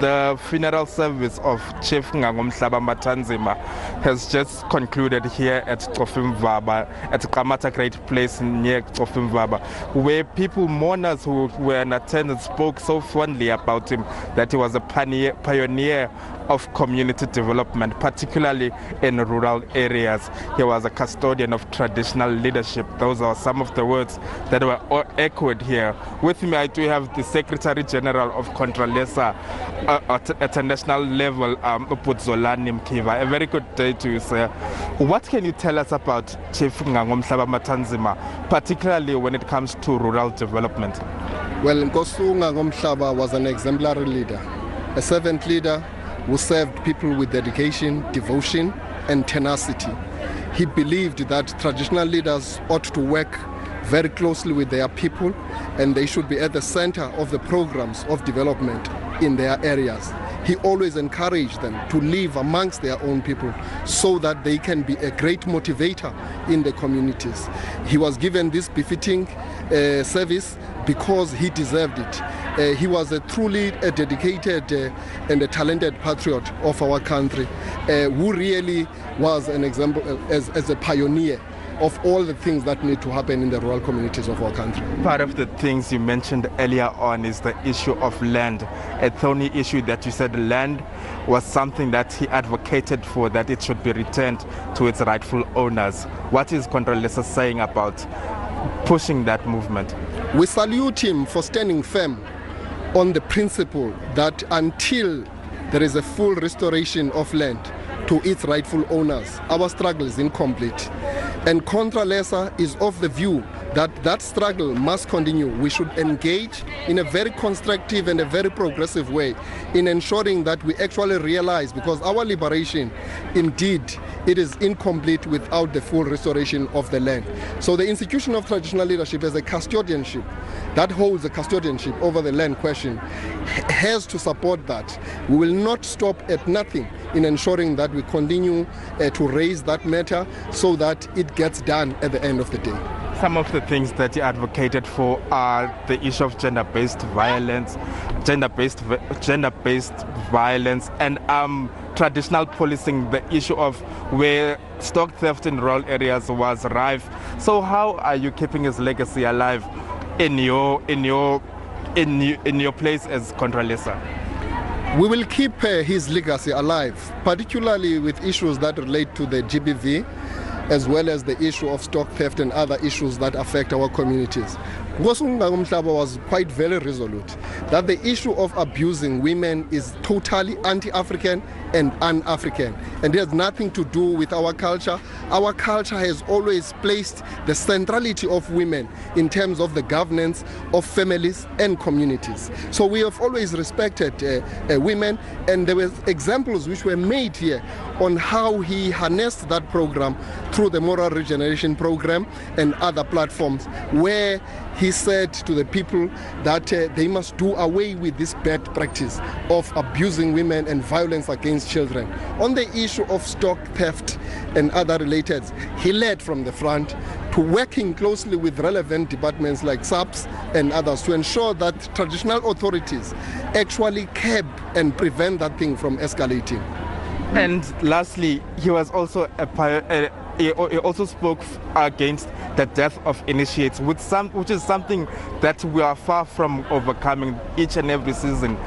The funeral service of Chief Ngangomhlaba Matanzima has just concluded here at Cofimvaba, at Qamata Great Place near Cofimvaba, where people, mourners who were in attendance, spoke so fondly about him, that he was a pioneer of community development, particularly in rural areas. He was a custodian of traditional leadership. Those are some of the words that were echoed here. With me, I do have the Secretary General of Contralesa at a national level, Zolani Mkiva. A very good day to you, sir. What can you tell us about Chief Ngangomhlaba Matanzima, particularly when it comes to rural development? Well, Nkosu Ngangomhlaba was an exemplary leader, a servant leader who served people with dedication, devotion, and tenacity. He believed that traditional leaders ought to work very closely with their people, and they should be at the center of the programs of development in their areas. He always encouraged them to live amongst their own people so that they can be a great motivator in the communities. He was given this befitting service because he deserved it. He was a truly dedicated and a talented patriot of our country, who really was an example as a pioneer of all the things that need to happen in the rural communities of our country. Part of the things you mentioned earlier on is the issue of land, a thorny issue that you said land was something that he advocated for, that it should be returned to its rightful owners. What is Contralesa saying about pushing that movement? We salute him for standing firm on the principle that until there is a full restoration of land to its rightful owners, our struggle is incomplete. And Contralesa is of the view that that struggle must continue. We should engage in a very constructive and a very progressive way in ensuring that we actually realize, because our liberation, indeed, it is incomplete without the full restoration of the land. So the institution of traditional leadership as a custodianship that holds the custodianship over the land question has to support that. We will not stop at nothing in ensuring that we continue to raise that matter so that it gets done at the end of the day. Some of the things that he advocated for are the issue of gender-based violence, gender-based violence, and traditional policing, the issue of where stock theft in rural areas was rife. So how are you keeping his legacy alive in your place as Contralesa? We will keep his legacy alive, particularly with issues that relate to the GBV, as well as the issue of stock theft and other issues that affect our communities. Ngangomhlaba was quite very resolute that the issue of abusing women is totally anti-African and un-African, and it has nothing to do with our culture. Our culture has always placed the centrality of women in terms of the governance of families and communities. So we have always respected women, and there were examples which were made here on how he harnessed that program through the Moral Regeneration Program and other platforms, where he said to the people that they must do away with this bad practice of abusing women and violence against children. On the issue of stock theft and other related, he led from the front to working closely with relevant departments like SABC and others to ensure that traditional authorities actually curb and prevent that thing from escalating. And lastly, he was also he also spoke against the death of initiates, which is something that we are far from overcoming. Each and every season,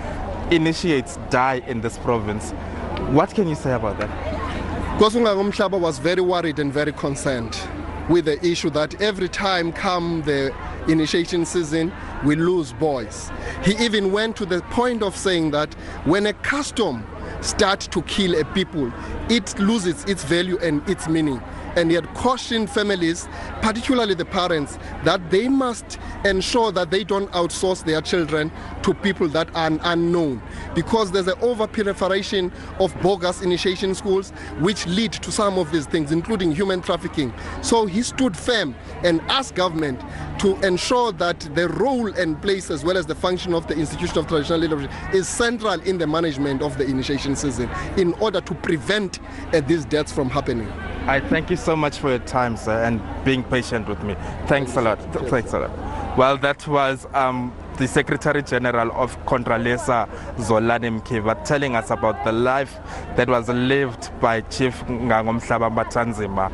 initiates die in this province. What can you say about that? Ngangomhlaba was very worried and very concerned with the issue that every time come the initiation season, we lose boys. He even went to the point of saying that when a custom starts to kill a people, it loses its value and its meaning. And he had cautioned families, particularly the parents, that they must ensure that they don't outsource their children to people that are unknown, because there's an over-proliferation of bogus initiation schools which lead to some of these things, including human trafficking. So he stood firm and asked government to ensure that the role and place as well as the function of the institution of traditional leadership is central in the management of the initiation season in order to prevent these deaths from happening. I thank you so much for your time, sir, and being patient with me. Thanks a lot. Thanks a lot. Well, that was the Secretary General of Contralesa Zolani Mkiva, telling us about the life that was lived by Chief Ngangomhlaba Matanzima.